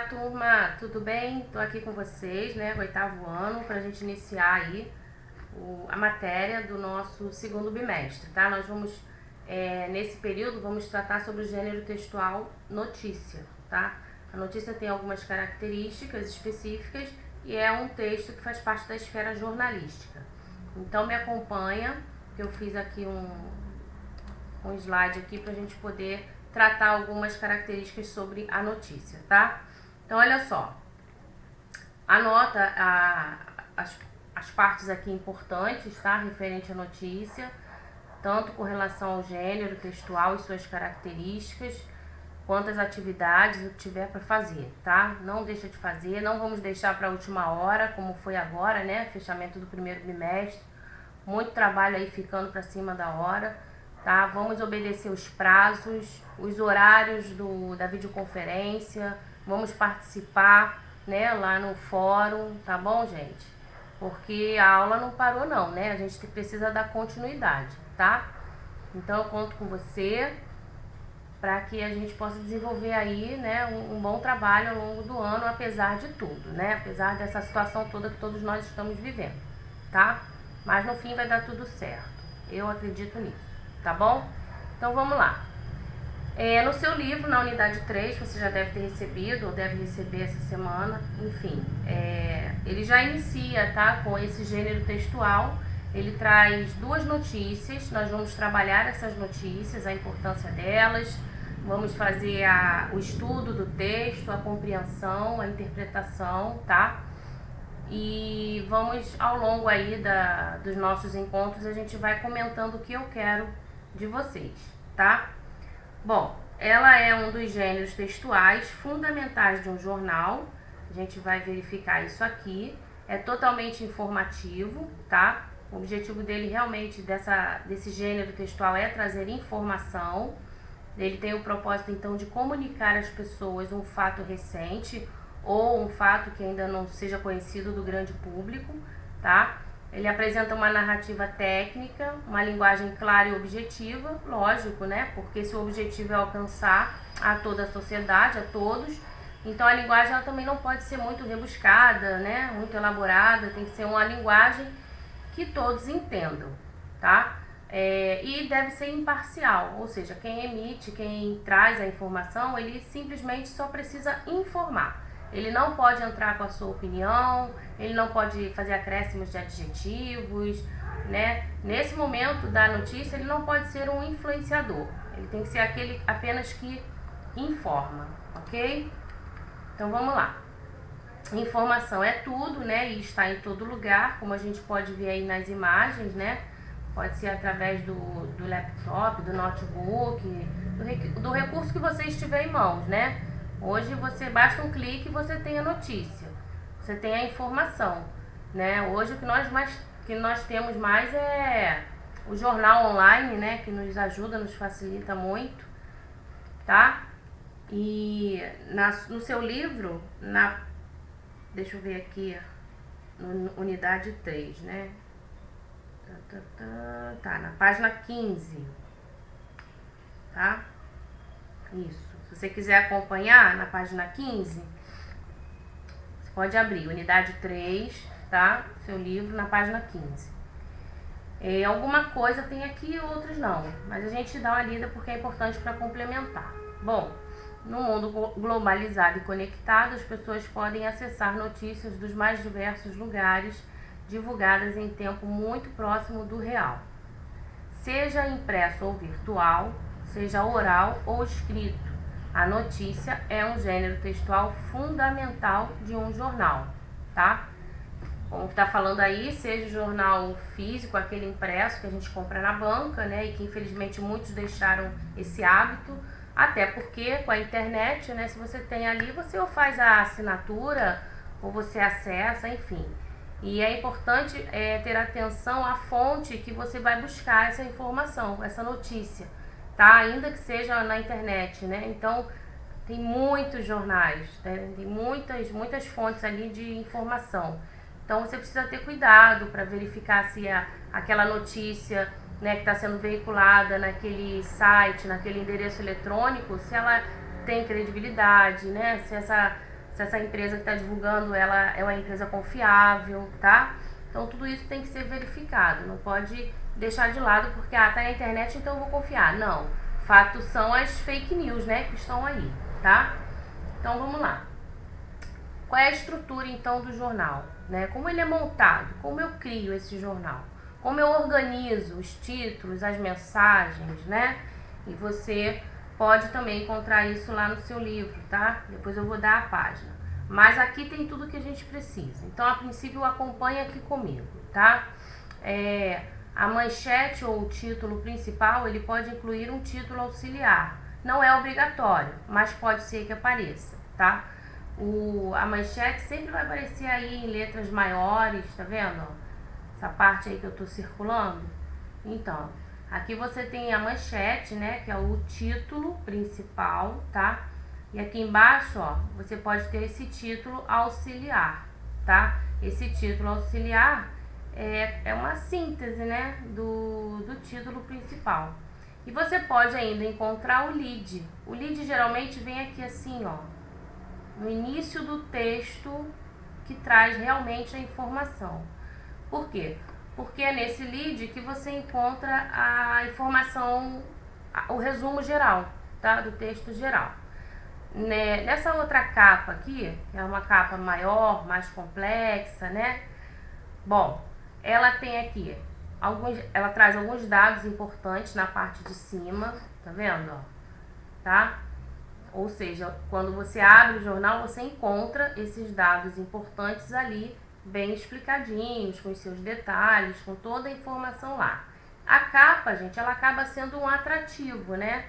turma, tudo bem? Estou aqui com vocês, né, 8º ano, para a gente iniciar aí a matéria do nosso segundo bimestre, tá? Nós vamos, nesse período, vamos tratar sobre o gênero textual notícia, tá? A notícia tem algumas características específicas e é um texto que faz parte da esfera jornalística. Então me acompanha, que eu fiz aqui um slide aqui para a gente poder tratar algumas características sobre a notícia, tá? Então, olha só, anota as partes aqui importantes, tá? Referente à notícia, tanto com relação ao gênero textual e suas características, quanto às atividades, o que tiver para fazer, tá? Não deixa de fazer, não vamos deixar para a última hora, como foi agora, né? Fechamento do primeiro bimestre, muito trabalho aí ficando para cima da hora, tá? Vamos obedecer os prazos, os horários da videoconferência, vamos participar, né, lá no fórum, tá bom, gente? Porque a aula não parou não, né? A gente precisa dar continuidade, tá? Então eu conto com você para que a gente possa desenvolver aí, né, um bom trabalho ao longo do ano, apesar de tudo, né? Apesar dessa situação toda que todos nós estamos vivendo, tá? Mas no fim vai dar tudo certo. Eu acredito nisso, tá bom? Então vamos lá. No seu livro, na unidade 3, você já deve ter recebido, ou deve receber essa semana, enfim, ele já inicia, tá, com esse gênero textual. Ele traz 2 notícias, nós vamos trabalhar essas notícias, a importância delas, vamos fazer o estudo do texto, a compreensão, a interpretação, tá? E vamos, ao longo aí dos nossos encontros, a gente vai comentando o que eu quero de vocês, tá? Bom, ela é um dos gêneros textuais fundamentais de um jornal. A gente vai verificar isso aqui. É totalmente informativo, tá? O objetivo dele realmente, desse gênero textual, é trazer informação. Ele tem o propósito, então, de comunicar às pessoas um fato recente ou um fato que ainda não seja conhecido do grande público, tá? Ele apresenta uma narrativa técnica, uma linguagem clara e objetiva, lógico, né? Porque se o objetivo é alcançar a toda a sociedade, a todos, então a linguagem ela também não pode ser muito rebuscada, né? Muito elaborada, tem que ser uma linguagem que todos entendam, tá? E deve ser imparcial, ou seja, quem emite, quem traz a informação, ele simplesmente só precisa informar. Ele não pode entrar com a sua opinião, ele não pode fazer acréscimos de adjetivos, né? Nesse momento da notícia, ele não pode ser um influenciador. Ele tem que ser aquele apenas que informa, ok? Então vamos lá. Informação é tudo, né? E está em todo lugar, como a gente pode ver aí nas imagens, né? Pode ser através do laptop, do notebook, do recurso que você estiver em mãos, né? Hoje você basta um clique e você tem a notícia, você tem a informação, né? Hoje o que nós temos mais é o jornal online, né? Que nos ajuda, nos facilita muito, tá? E no seu livro, deixa eu ver aqui, unidade 3, né? Tá, na página 15, tá? Isso. Se você quiser acompanhar na página 15, você pode abrir unidade 3, tá? Seu livro na página 15. Alguma coisa tem aqui, outras não, mas a gente dá uma lida porque é importante para complementar. Bom, no mundo globalizado e conectado, as pessoas podem acessar notícias dos mais diversos lugares, divulgadas em tempo muito próximo do real. Seja impresso ou virtual, seja oral ou escrito, a notícia é um gênero textual fundamental de um jornal, tá? Como está falando aí, seja o jornal físico, aquele impresso que a gente compra na banca, né? E que infelizmente muitos deixaram esse hábito, até porque com a internet, né? Se você tem ali, você ou faz a assinatura ou você acessa, enfim. E é importante ter atenção à fonte que você vai buscar essa informação, essa notícia, tá? Ainda que seja na internet, né? Então, tem muitos jornais, né? Tem muitas fontes ali de informação. Então, você precisa ter cuidado para verificar se aquela notícia, né, que está sendo veiculada naquele site, naquele endereço eletrônico, se ela tem credibilidade, né? se essa empresa que está divulgando, ela é uma empresa confiável, tá? Então tudo isso tem que ser verificado, não pode deixar de lado porque, tá na internet, então eu vou confiar. Não, fatos são as fake news, né, que estão aí, tá? Então vamos lá. Qual é a estrutura então do jornal, né? Como ele é montado, como eu crio esse jornal, como eu organizo os títulos, as mensagens, né? E você pode também encontrar isso lá no seu livro, tá? Depois eu vou dar a página. Mas aqui tem tudo que a gente precisa. Então, a princípio, acompanhe aqui comigo, tá? A manchete ou o título principal, ele pode incluir um título auxiliar. Não é obrigatório, mas pode ser que apareça, tá? A manchete sempre vai aparecer aí em letras maiores, tá vendo? Essa parte aí que eu tô circulando. Então, aqui você tem a manchete, né, que é o título principal, tá? E aqui embaixo, ó, você pode ter esse título auxiliar, tá? Esse título auxiliar é uma síntese, né, do título principal. E você pode ainda encontrar o lead. O lead geralmente vem aqui assim, ó, no início do texto, que traz realmente a informação. Por quê? Porque é nesse lead que você encontra a informação, o resumo geral, tá? Do texto geral. Nessa outra capa aqui, que é uma capa maior, mais complexa, né? Bom, ela tem aqui ela traz alguns dados importantes na parte de cima, tá vendo? Ó? Tá? Ou seja, quando você abre o jornal, você encontra esses dados importantes ali, bem explicadinhos, com os seus detalhes, com toda a informação lá. A capa, gente, ela acaba sendo um atrativo, né?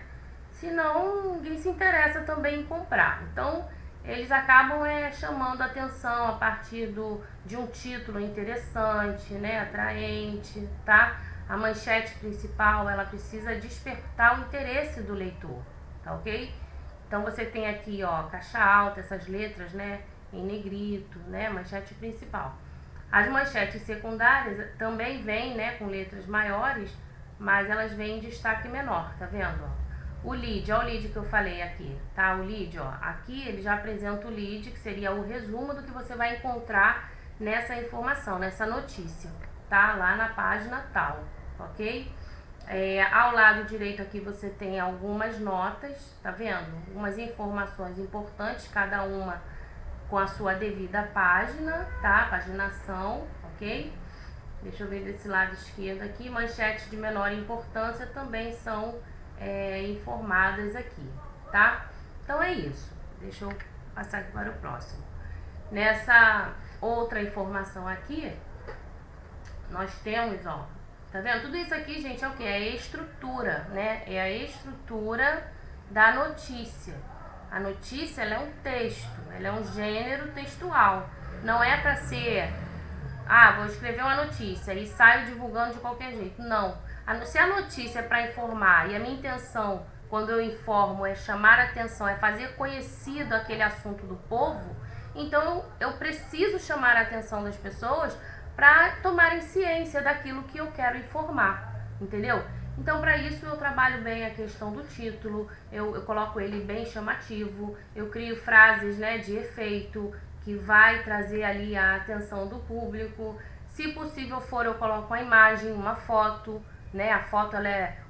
Senão, ninguém se interessa também em comprar. Então, eles acabam chamando a atenção a partir de um título interessante, né? Atraente, tá? A manchete principal, ela precisa despertar o interesse do leitor, tá ok? Então, você tem aqui, ó, caixa alta, essas letras, né, em negrito, né, manchete principal. As manchetes secundárias também vêm, né, com letras maiores, mas elas vêm em destaque menor, tá vendo? Ó? O lead, ó, o lead que eu falei aqui, tá? O lead, ó, aqui ele já apresenta o lead, que seria o resumo do que você vai encontrar nessa informação, nessa notícia, tá? Lá na página tal, ok? Ao lado direito aqui você tem algumas notas, tá vendo? Algumas informações importantes, cada uma com a sua devida página, tá? Paginação, ok? Deixa eu ver desse lado esquerdo aqui. Manchetes de menor importância também são informadas aqui, tá? Então é isso. Deixa eu passar aqui para o próximo. Nessa outra informação aqui, nós temos, ó, tá vendo? Tudo isso aqui, gente, é o que? É a estrutura, né? É a estrutura da notícia. A notícia, ela é um texto, ela é um gênero textual. Não é para ser, vou escrever uma notícia e saio divulgando de qualquer jeito. Não. Se a notícia é para informar e a minha intenção, quando eu informo, é chamar a atenção, é fazer conhecido aquele assunto do povo, então eu preciso chamar a atenção das pessoas para tomarem ciência daquilo que eu quero informar, entendeu? Então, para isso, eu trabalho bem a questão do título, eu coloco ele bem chamativo, eu crio frases, né, de efeito, que vai trazer ali a atenção do público. Se possível for, eu coloco uma imagem, uma foto, né? A foto,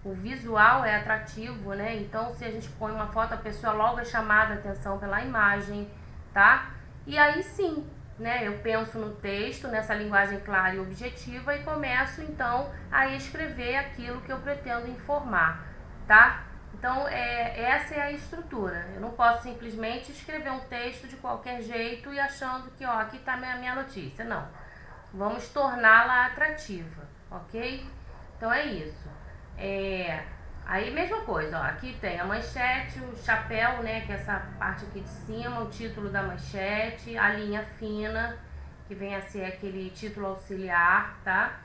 o visual é atrativo, né? Então, se a gente põe uma foto, a pessoa logo é chamada a atenção pela imagem, tá? E aí sim, né, eu penso no texto, nessa linguagem clara e objetiva e começo então a escrever aquilo que eu pretendo informar, tá? Então, essa é a estrutura. Eu não posso simplesmente escrever um texto de qualquer jeito e achando que, ó, aqui está a minha notícia. Não. Vamos torná-la atrativa, ok? Então, é isso. Aí, mesma coisa, ó, aqui tem a manchete, o chapéu, né, que é essa parte aqui de cima, o título da manchete, a linha fina, que vem a ser aquele título auxiliar, tá?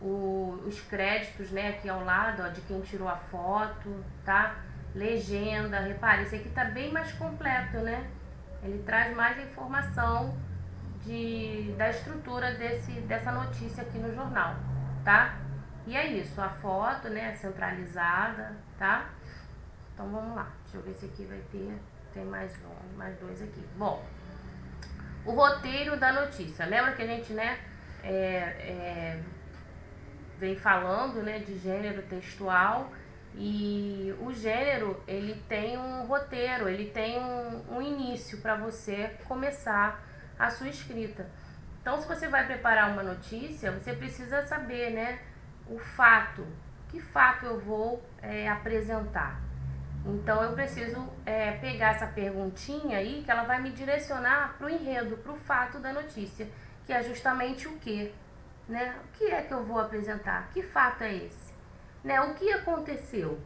Os créditos, né, aqui ao lado, ó, de quem tirou a foto, tá? Legenda, repare, esse aqui tá bem mais completo, né? Ele traz mais informação da estrutura dessa notícia aqui no jornal, tá? E é isso, a foto, né, centralizada, tá? Então vamos lá, deixa eu ver se aqui vai ter Tem mais dois aqui. Bom, o roteiro da notícia. Lembra que a gente, né, vem falando, né, de gênero textual, e o gênero, ele tem um roteiro, ele tem um início para você começar a sua escrita. Então, se você vai preparar uma notícia, você precisa saber, né, o fato. Que fato eu vou apresentar? Então, eu preciso pegar essa perguntinha aí, que ela vai me direcionar para o enredo, para o fato da notícia, que é justamente o quê? Né? O que é que eu vou apresentar? Que fato é esse? Né? O que aconteceu?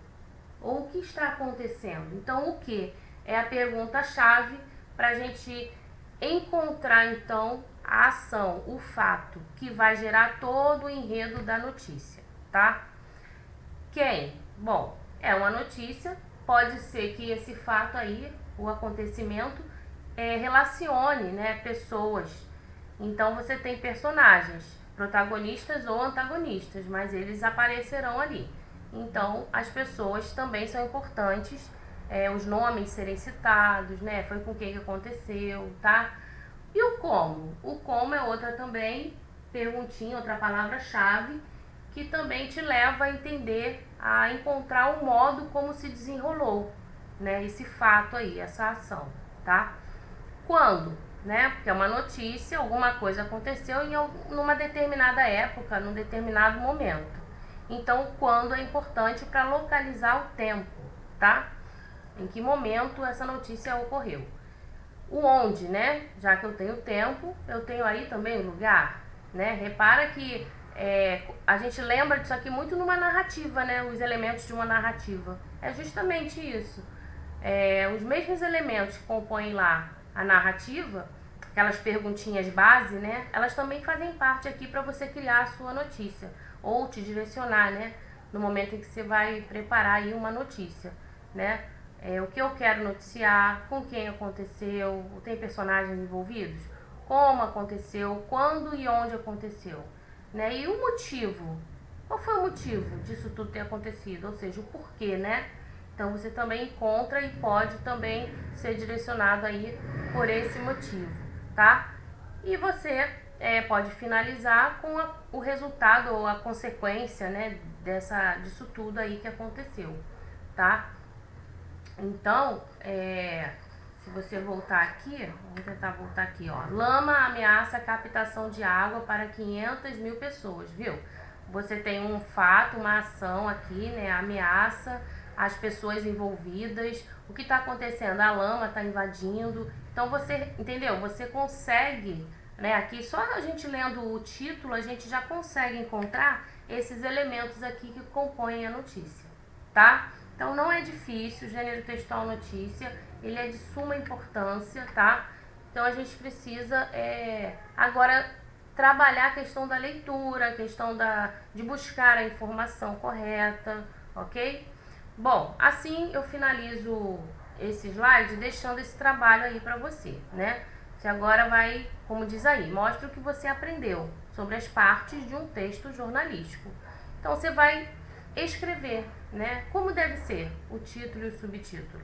Ou o que está acontecendo? Então, o que? É a pergunta-chave para a gente encontrar, então, a ação, o fato, que vai gerar todo o enredo da notícia, tá? Quem? Bom, é uma notícia, pode ser que esse fato aí, o acontecimento, relacione, né, pessoas. Então, você tem personagens, protagonistas ou antagonistas, mas eles aparecerão ali. Então, as pessoas também são importantes, os nomes serem citados, né? Foi com quem que aconteceu, tá? E o como? O como é outra também perguntinha, outra palavra-chave, que também te leva a entender, a encontrar o modo como se desenrolou, né? Esse fato aí, essa ação, tá? Quando? Né? Porque é uma notícia, alguma coisa aconteceu numa determinada época, num determinado momento. Então, quando é importante para localizar o tempo, tá? Em que momento essa notícia ocorreu. O onde, né? Já que eu tenho tempo, eu tenho aí também o lugar, né? Repara que a gente lembra disso aqui muito numa narrativa, né? Os elementos de uma narrativa. É justamente isso. Os mesmos elementos que compõem lá a narrativa, aquelas perguntinhas base, né? Elas também fazem parte aqui para você criar a sua notícia ou te direcionar, né? No momento em que você vai preparar aí uma notícia, né? O que eu quero noticiar, com quem aconteceu, tem personagens envolvidos, como aconteceu, quando e onde aconteceu, né? E o motivo, qual foi o motivo disso tudo ter acontecido, ou seja, o porquê, né? Então, você também encontra e pode também ser direcionado aí por esse motivo, tá? E você pode finalizar com o resultado ou a consequência, né, disso tudo aí que aconteceu, tá? Então, se você voltar aqui, vamos tentar voltar aqui, ó. Lama ameaça a captação de água para 500 mil pessoas, viu? Você tem um fato, uma ação aqui, né, ameaça as pessoas envolvidas, o que está acontecendo? A lama está invadindo. Então você, entendeu? Você consegue, né? Aqui só a gente lendo o título a gente já consegue encontrar esses elementos aqui que compõem a notícia, tá? Então não é difícil, o gênero textual notícia, ele é de suma importância, tá? Então a gente precisa agora trabalhar a questão da leitura, a questão de buscar a informação correta, ok? Bom, assim eu finalizo esse slide deixando esse trabalho aí para você, né? Você agora vai, como diz aí, mostra o que você aprendeu sobre as partes de um texto jornalístico. Então você vai escrever, né? Como deve ser o título e o subtítulo.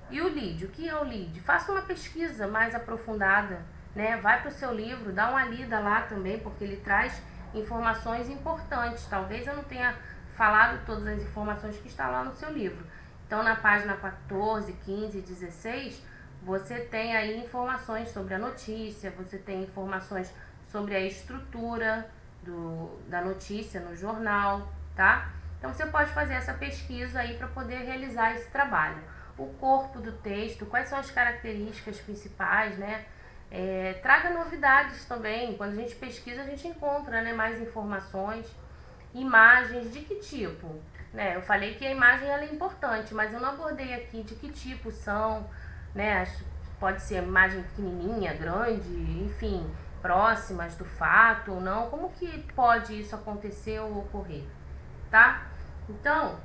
E o lead, o que é o lead? Faça uma pesquisa mais aprofundada, né? Vai para o seu livro, dá uma lida lá também, porque ele traz informações importantes. Talvez eu não tenha falado todas as informações que está lá no seu livro. Então, na página 14, 15 e 16, você tem aí informações sobre a notícia, você tem informações sobre a estrutura da notícia no jornal, tá? Então, você pode fazer essa pesquisa aí para poder realizar esse trabalho. O corpo do texto, quais são as características principais, né? Traga novidades também. Quando a gente pesquisa, a gente encontra, né, mais informações. Imagens de que tipo? Né? Eu falei que a imagem ela é importante, mas eu não abordei aqui de que tipo são, né? Pode ser imagem pequenininha, grande, enfim, próximas do fato ou não. Como que pode isso acontecer ou ocorrer, tá? Então,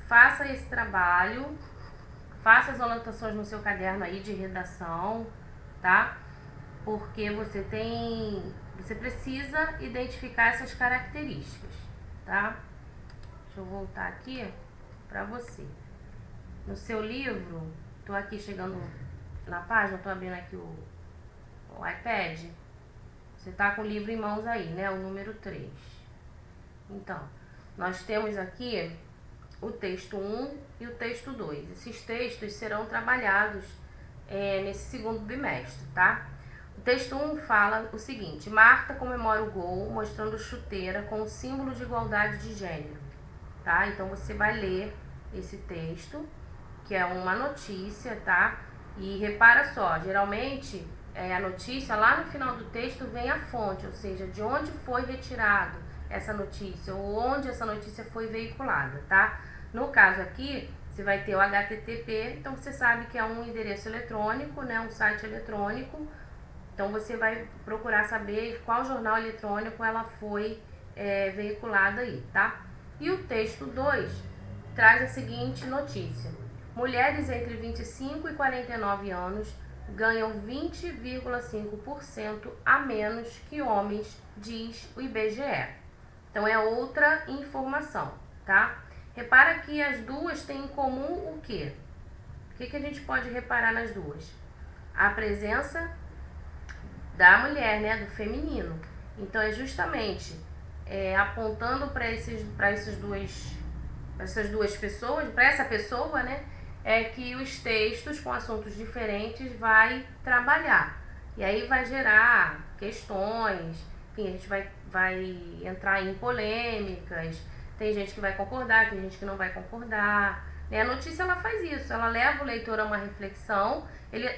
faça esse trabalho, faça as anotações no seu caderno aí de redação, tá? Porque você precisa identificar essas características, tá? Deixa eu voltar aqui para você. No seu livro, tô aqui chegando na página, tô abrindo aqui o iPad. Você tá com o livro em mãos aí, né? O número 3. Então, nós temos aqui o texto 1 e o texto 2. Esses textos serão trabalhados nesse segundo bimestre, tá? O texto 1 fala o seguinte: Marta comemora o gol mostrando chuteira com o símbolo de igualdade de gênero, tá? Então você vai ler esse texto, que é uma notícia, tá? E repara só, geralmente a notícia lá no final do texto vem a fonte, ou seja, de onde foi retirado essa notícia ou onde essa notícia foi veiculada, tá? No caso aqui, você vai ter o HTTP, então você sabe que é um endereço eletrônico, né? Um site eletrônico. Então você vai procurar saber qual jornal eletrônico ela foi veiculada aí, tá? E o texto 2 traz a seguinte notícia: mulheres entre 25 e 49 anos ganham 20,5% a menos que homens, diz o IBGE. Então é outra informação, tá? Repara que as duas têm em comum o quê? O que a gente pode reparar nas duas? A presença da mulher, né, do feminino. Então é justamente apontando para essas duas pessoas, para essa pessoa, né, que os textos com assuntos diferentes vai trabalhar. E aí vai gerar questões, enfim, a gente vai entrar em polêmicas, tem gente que vai concordar, tem gente que não vai concordar. A notícia ela faz isso, ela leva o leitor a uma reflexão,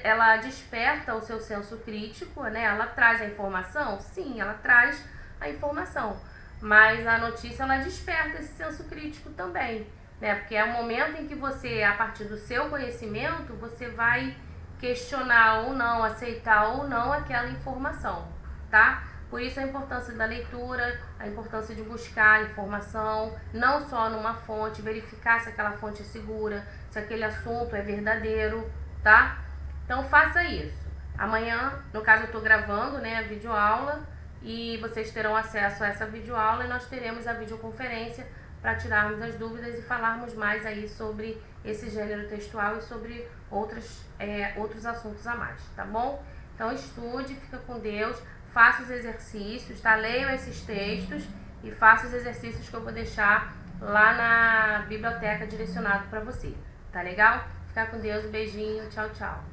ela desperta o seu senso crítico, né? Ela traz a informação? Sim, ela traz a informação, mas a notícia ela desperta esse senso crítico também, né? Porque é o momento em que você, a partir do seu conhecimento, você vai questionar ou não, aceitar ou não aquela informação, tá? Por isso a importância da leitura, a importância de buscar informação, não só numa fonte, verificar se aquela fonte é segura, se aquele assunto é verdadeiro, tá? Então faça isso. Amanhã, no caso eu estou gravando, né, a videoaula, e vocês terão acesso a essa videoaula e nós teremos a videoconferência para tirarmos as dúvidas e falarmos mais aí sobre esse gênero textual e sobre outros assuntos a mais, tá bom? Então estude, fica com Deus. Faça os exercícios, tá? Leiam esses textos e faça os exercícios que eu vou deixar lá na biblioteca direcionado para você. Tá legal? Fica com Deus, um beijinho, tchau, tchau.